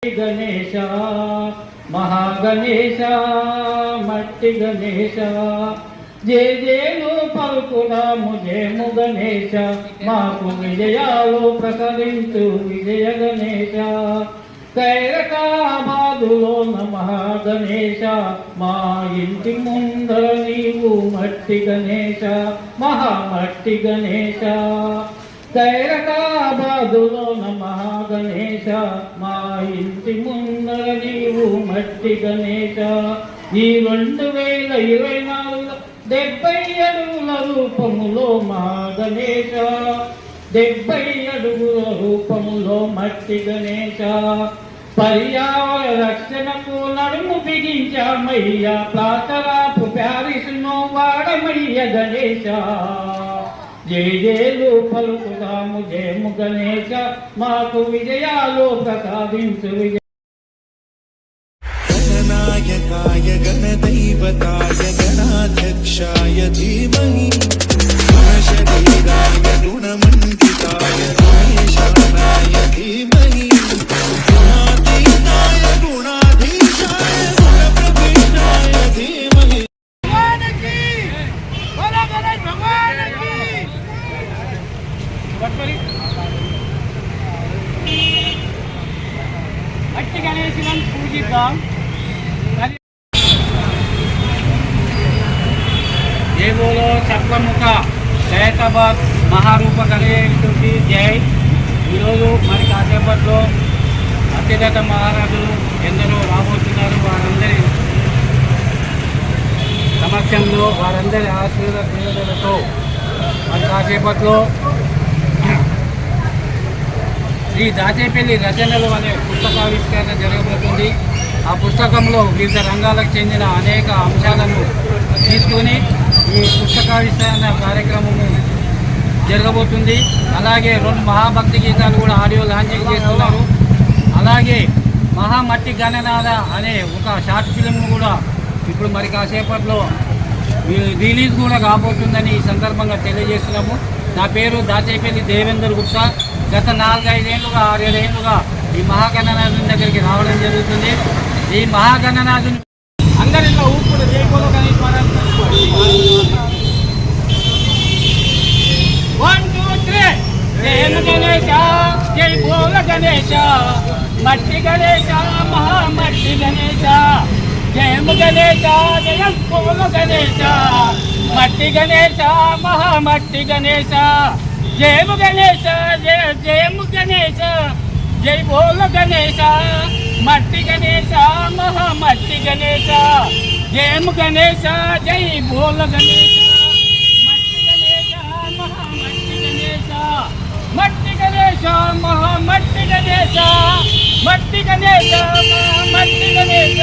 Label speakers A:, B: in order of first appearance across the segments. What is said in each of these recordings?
A: गणेश महागणेश मट्टी गणेश जे जेनु पलुकुदामु जेमु गणेश माकु विजयालु प्रसरिंचु विजय गणेश कैरकाबादुलो नमः गणेश मा इंटि मुंदर नीवु मट्टी गणेश महामट्टी गणेश कैरकाबादुलो नमः गणेश మా ఇంటి ముందర నీవు మట్టి గణేశ ఈ 2024 70 అడుగుల రూపములో మా గణేశ 70 అడుగుల రూపములో మట్టి గణేశ పర్యావరణ రక్షణకు నడుము బిగించామయ్యా ప్లాతరాపు ప్యారిస్ను వాడమయ్య గణేశ జయ జయలు పలుకుదాము జయము గణేశ మాకు విజయాలు ప్రసాదించు విజయ
B: గణనాయకాయ గణదైవతాయ గణాధ్యక్షాయ ధీమహి గుణశరీరాయ గుణమండితాయ గుణేశానాయ ధీమహి గుణాతీతాయ గుణాధీశాయ గుణప్రవిష్టాయ ధీమహి
A: మట్టి గణేశులను పూజిద్దాం. దేవులో చక్రముఖ జయతాబాద్ మహారూప గణేశుడికి జై. ఈరోజు మరి కాసేపట్లో అత్యగత మహారాజులు ఎందరో రాబోతున్నారు. వారందరి సమక్షంలో వారందరి ఆశీర్వాదాలతో మరి కాసేపట్లో శ్రీ దాచేపల్లి రచనలు అనే పుస్తకావిష్కరణ జరగబోతుంది. ఆ పుస్తకంలో వివిధ రంగాలకు చెందిన అనేక అంశాలను తీసుకొని ఈ పుస్తకావిష్కరణ కార్యక్రమము జరగబోతుంది. అలాగే 2 మహాభక్తి గీతాలు కూడా ఆడియో లాంచింగ్ చేస్తున్నారు. అలాగే మహామట్టి గణనాథ అనే ఒక షార్ట్ ఫిల్మ్ను కూడా ఇప్పుడు మరి కాసేపట్లో రిలీజ్ కూడా కాబోతుందని ఈ సందర్భంగా తెలియజేస్తున్నాము. నా పేరు దాచేపల్లి దేవేందర్ గుప్తా. గత 4-5 ఏళ్ళుగా 6-7 ఏళ్ళుగా ఈ మహాగణనాథుని దగ్గరికి రావడం జరుగుతుంది. ఈ మహాగణనాథుని అందరిలో ఊపుడు జైపోలో గణేష్ మహారాజ్ 1 2 3 జయ గణేశ జై బోల గణేశ మట్టి గణేశ మహామట్టి గణేశ జయము గణేశ జయం బోల గణేశ మట్టి గణేశ మహామట్టి గణేశ జయము గణేశ జయ జయము గణేశ జై బోల గణేశ మట్టి గణేశ మహామట్టి గణేశ జయము గణేశ జై బోల గణేశ మట్టి గణేశ మహామట్టి గణేశ మట్టి గణేశ మహామట్టి గణేశ మట్టి గణేశ మహామట్టి గణేశ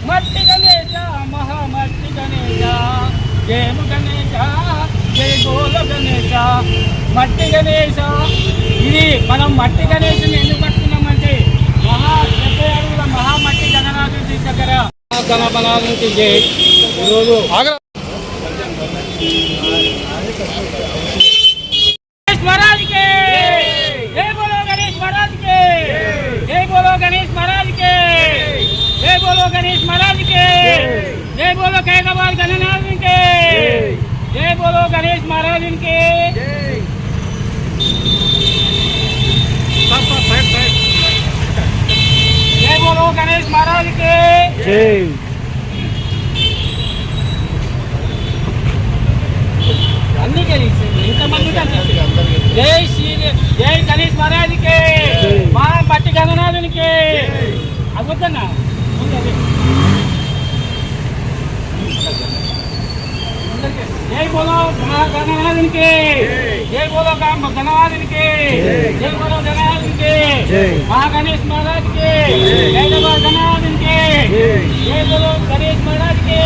A: మట్టి గణేశ మహామట్టి గణేశ జయము గణేశ జై బోల గణేశ మట్టి గణేశ. ఇది మనం మట్టి గణేశుని ఎందుకు పట్టుకున్నామంటే 70 అడుగుల మహామట్టి గణనాథుడి దగ్గర గణబలాల నుంచి జై. ఈరోజు గణేష్ మహారాజ్ కే జై బోలో గణేష్ మహారాజ్ కే జై బోలో గణేష్ మహారాజ్ కే జై బోలో గణేష్ మహారాజ్ కే జై బోలో ఖైరతాబాద్ గణనాథుని కే जय बोलो गणेश महाराज इनके जय बोलो गणेश महाराज के जय. अन्नी के इंतमंदी जय श्री जय गणेश महाराज के महामट्टी गणनाथ के अगुतना जय बोलो गणनाथ के जय बोलो गणनाथ के जय बोलो गणनाथ के महागणेश महाराज के जय बोलो गणनाथ के जय बोलो गणेश महाराज के.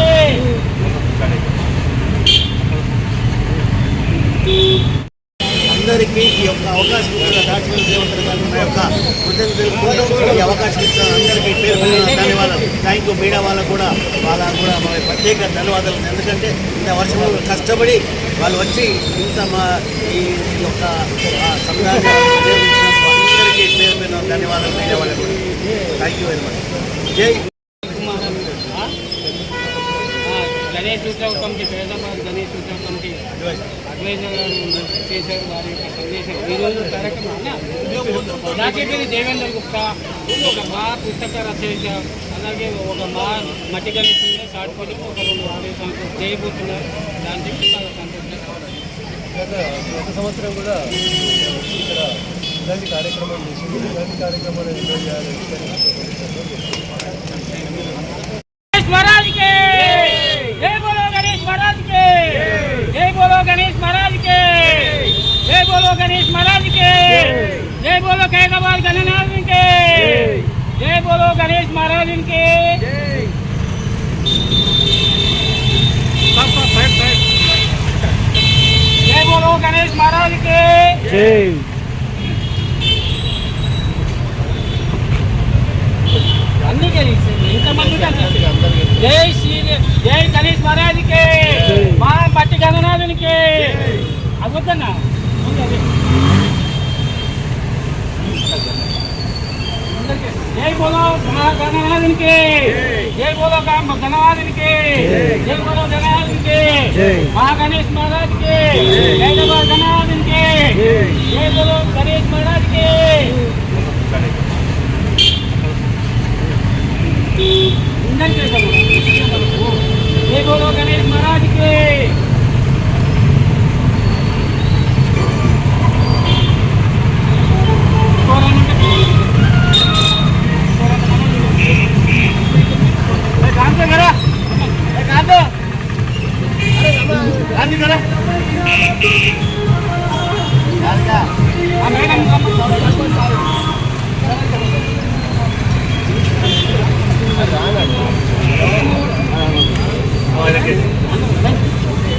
C: అందరికీ ఈ యొక్క అవకాశం ఇచ్చిన దాచిపల్లి దేవతలు గారు నా యొక్క కృతజ్ఞతలు ఈ అవకాశం ఇచ్చిన అందరికీ పేరు ధన్యవాదాలు. Thank you. మీడియా వాళ్ళకు కూడా ప్రత్యేక ధన్యవాదాలు. ఎందుకంటే ఇంత వర్షంలో కష్టపడి వాళ్ళు వచ్చి ఇంత మా ఈ యొక్క సంఘాన్ని అందరికీ పేరు పేరు ధన్యవాదాలు మీడియా వాళ్ళకి కూడా. Thank you very much. జై
A: గణేష్ ఉత్సవ కమిటీ పేదబాద్ గణేష్ ఉత్సవ కమిటీ అడ్వైజర్ గారు చేశారు. వారి యొక్క సందేశం ఈరోజు కార్యక్రమం దాచేపల్లి దేవేంద్ర గుప్తా ఒక మా పుస్తక రచయిత, అలాగే ఒక మా మట్టి గణేష్ షార్ట్ ఫిలిం ఒక 2 ఆడియో సాంగ్స్ చేయబోతున్నారు. దానికి చాలా సంతోషంగా
D: గత సంవత్సరం కూడా ఇక్కడ ఇలాంటి కార్యక్రమం చేసింది. ఇలాంటి కార్యక్రమాలు ఎన్నో చేయాలి.
A: महाराज के जय बोलो गणेश महाराज के जय बोलो गणेश महाराज के जय बोलो गणेश महाराज के जय बोलो कैलाबाद गणनाथ के जय बोलो गणेश महाराज के जय बोलो गणेश महाराज के అన్ని ఇంతమంది జై శ్రీ జై గణేష్ మహారాజ్ కే మా పట్టి గణనాథునికి అద్భుతంగా జై బోలో గణనాథునికి జై బోలో గణనాథునికి జై బోలో గణనాథునికి మా గణేష్ మహారాజ్ కి హైదరాబాద్ గణనాథునికి జై బోలో గణేష్ మహారాజ్ కి जय बोलो गणेश महाराज के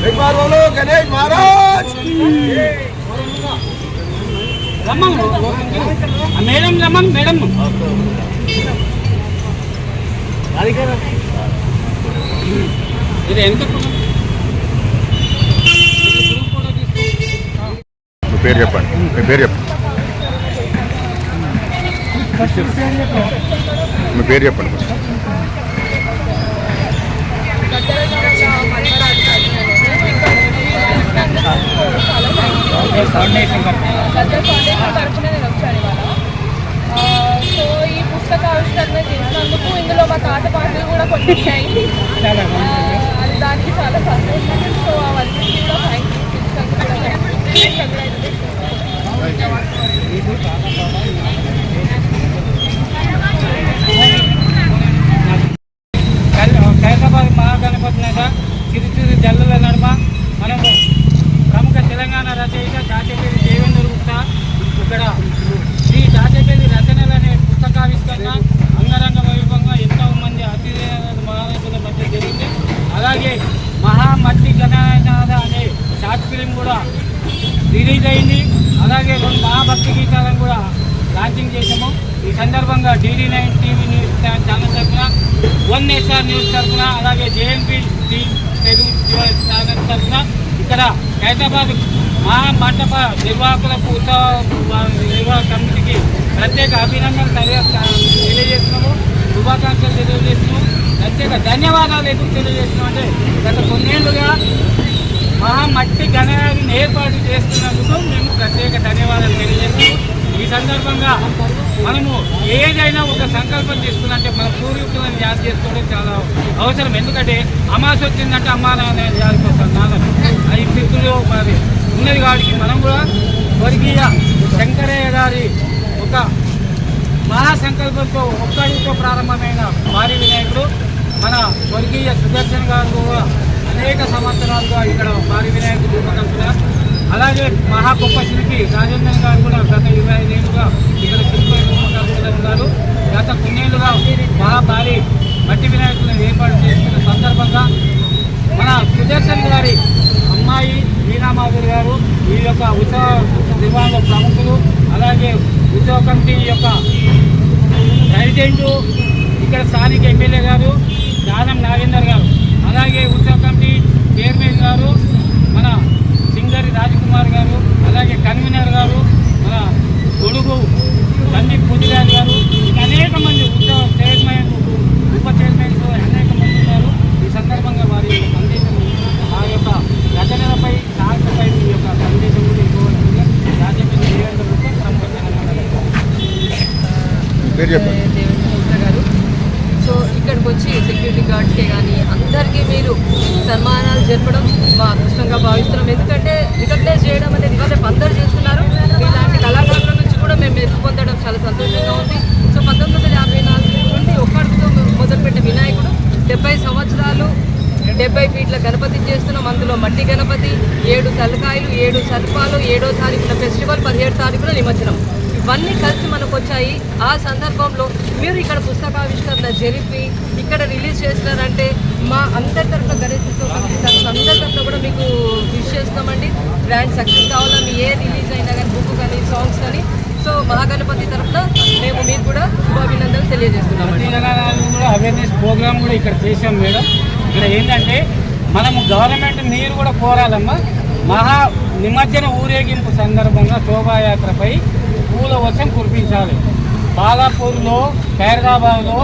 D: एक बार बोलो गणेश महाराज.
A: మేడం రమ్మన్ మేడం ఇది ఎంత
E: పేరు చెప్పండి. మీ పేరు చెప్పండి. మీ పేరు చెప్పండి.
F: తరఫున నేను వచ్చాను ఇవాళ. సో ఈ పుస్తక ఆవిష్కరణ చేసినందుకు ఇందులో మా తాత పాటలు కూడా కొన్ని ఉన్నాయి. అది దానికి చాలా సంతోషం. సో అవన్నీ కూడా థ్యాంక్
A: ఖైరతాబాద్ మహాగణపతి నగర్ చిరుతిరి జల్లుల నడుమ మనము ప్రముఖ తెలంగాణ రచయిత దాచేపల్లి దేవేంద్ర గుప్తా ఇక్కడ శ్రీ దాచేపల్లి రచనలు అనే పుస్తకావిష్కరణ అంగరంగ వైభవంగా ఎంతో మంది అతిథి మహారాజుల మధ్య జరిగింది. అలాగే మహామట్టి గణనాథ అనే షార్ట్ ఫిలిం కూడా రిలీజ్ అయింది. అలాగే 2 మహాభక్తి గీతాలను కూడా లాంచింగ్ చేసాము. ఈ సందర్భంగా DD9 టీవీ న్యూస్ ఛానల్ తరఫున 1SR న్యూస్ తరఫున అలాగే JNP తెలుగు ఛానల్ తరఫున ఇక్కడ హైదరాబాద్ మండప నిర్వాహకులకు నిర్వాహక కమిటీకి ప్రత్యేక అభినందనలు తెలియజేస్తున్నాము. శుభాకాంక్షలు తెలియజేస్తున్నాము. ప్రత్యేక ధన్యవాదాలు ఎందుకు తెలియజేస్తున్నాం అంటే గత కొన్నేళ్లుగా మట్టి గణనాథుని ఏర్పాటు చేస్తున్నందుకు మేము ప్రత్యేక ధన్యవాదాలు తెలియజేస్తున్నాము. ఈ సందర్భంగా మనము ఏదైనా ఒక సంకల్పం తీసుకున్నట్టే మన పూర్వీకులను యాద చేసుకోవడం చాలా అవసరం. ఎందుకంటే అమాస వచ్చిందంటే అమ్మా నాన్న యాదిపోతాం నాన్నని అది పితృలు మరి ఉన్నది కాబట్టి మనం కూడా స్వర్గీయ శంకరయ్య గారి ఒక మహాసంకల్పంతో ఒక్కడితో ప్రారంభమైన భారీ వినాయకుడు మన స్వర్గీయ సుదర్శన్ గారు కూడా అనేక సంవత్సరాలుగా ఇక్కడ భారీ వినాయకుడు రూపకల్పుతారు. అలాగే మహా గొప్ప శిల్పి రాజేంద్రన్ గారు కూడా గత 25 ఏళ్ళుగా ఇక్కడ శిల్పి రూపకల్పుతూ ఉన్నారు. గత కొన్నేళ్లుగా భారీ మట్టి వినాయకులను ఏర్పాటు చేసుకున్న సందర్భంగా మన సుదర్శన్ గారి అమ్మాయి వీణామాధురి గారు ఈ యొక్క ఉత్సవ నిర్వహణ ప్రముఖులు, అలాగే ఉత్సవ కమిటీ యొక్క ప్రెసిడెంట్, ఇక్కడ స్థానిక ఎమ్మెల్యే గారు దానం నాగేందర్ గారు, అలాగే ఉత్సవ కమిటీ చైర్మన్ గారు మన సింగరి రాజకుమార్ గారు, అలాగే కన్వీనర్ గారు మన కొడుకు సందీప్ పుదిరాజు గారు, ఇంకా అనేక మంది చైర్మన్, ఉప చైర్మన్స్ అనేక మంది ఉన్నారు. ఈ సందర్భంగా వారి యొక్క సందేశం, ఆ యొక్క రచనలపై, సాహిత్యపై మీ యొక్క సందేశం కూడా ఇవ్వవలసిందిగా రాజపల్లి దేవేంద్ర గుప్తా ప్రముఖ
E: పేరు చెప్పండి.
G: దేవేంద్ర గారు. సో ఇక్కడికి వచ్చి సెక్యూరిటీ గార్డ్స్కే కానీ అందరికీ మీరు సన్మానాలు జరపడం మా అదృష్టంగా భావిస్తున్నాం. ఎందుకంటే రికగ్నైజ్ చేయడం అనేది ఇవాళ అందరూ చేస్తున్నారు. ఇలాంటి కళాకారుల నుంచి కూడా మేము మెప్పు పొందడం చాలా సంతోషంగా ఉంది. సో 1954 నుండి ఒక్కడితో మొదలుపెట్టిన వినాయకుడు 70 సంవత్సరాలు 70 ఫీట్ల గణపతి చేస్తున్నాం. అందులో మట్టి గణపతి, 7 తలకాయలు, 7 సర్పాలు, 7వ తారీఖున ఫెస్టివల్, 17వ తారీఖున నిమజ్జనం. ఇవన్నీ కలిసి మనకు వచ్చాయి. ఆ సందర్భంలో మీరు ఇక్కడ పుస్తకావిష్కరణ జరిపి ఇక్కడ రిలీజ్ చేస్తున్నారంటే మా అందరి తరఫున గణేష్ అందరి తరఫున కూడా మీకు విష్ చేస్తామండి. గ్రాండ్ సక్సెస్ కావాలా, మీ ఏ రిలీజ్ అయినా కానీ, బుక్ కానీ, సాంగ్స్ కానీ. సో మహాగణపతి తరఫున మేము మీకు కూడా శుభాభినందనలు తెలియజేస్తున్నామండి.
A: కూడా అవేర్నెస్ ప్రోగ్రామ్ కూడా ఇక్కడ చేసాం మేడం. ఇక్కడ ఏంటంటే మనము గవర్నమెంట్ మీరు కూడా కోరాలమ్మా, మహా నిమజ్జన ఊరేగింపు సందర్భంగా శోభాయాత్రపై పూల వర్షం కురిపించాలి. బాలాపూర్లో, ఖైరదాబాద్లో,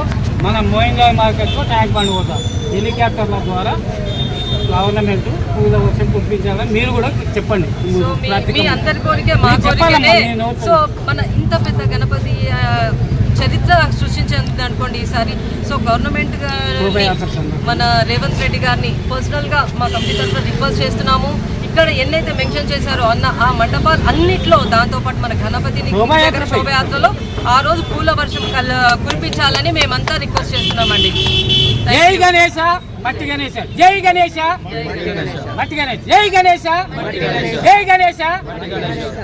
A: మన మోయింగాయ్ మార్కెట్లో ట్యాంక్ బండ్ పోతాం. హెలికాప్టర్ల ద్వారా గవర్నమెంట్ పూల వర్షం కురిపించాలని మీరు కూడా చెప్పండి.
G: సో మీ అందరి కోరికే మా కోరికనే. సో మన ఇంత పెద్ద గణపతి చరిత్ర సృష్టించింది అనుకోండి ఈసారి. సో గవర్నమెంట్ మన రేవంత్ రెడ్డి గారిని పర్సనల్గా మా కమిటీ తరఫున రిక్వెస్ట్ చేస్తున్నాము. ఇక్కడ ఎన్నైతే మెన్షన్ చేశారో అన్న ఆ మండపాలు అన్నిట్లో, దాంతోపాటు మన గణపతిని శోభయాత్రలో ఆ రోజు పూల వర్షం కురిపించాలని మేమంతా రిక్వెస్ట్ చేస్తున్నామండి.
A: జై గణేశ, మట్టి గణేశ, జై గణేశ, మట్టి గణేశ, జై గణేశ, జై గణేశ.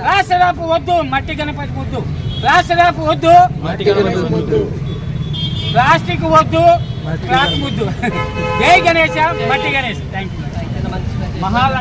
A: రాష్ట్రదాపు వద్దు, మట్టి గణపతి వద్దు. రాష్ట్రదాపు వద్దు, ప్లాస్టిక్ వద్దు, క్లాత్ వద్దు. జై గణేశ, మట్టి గణేశ. Thank you.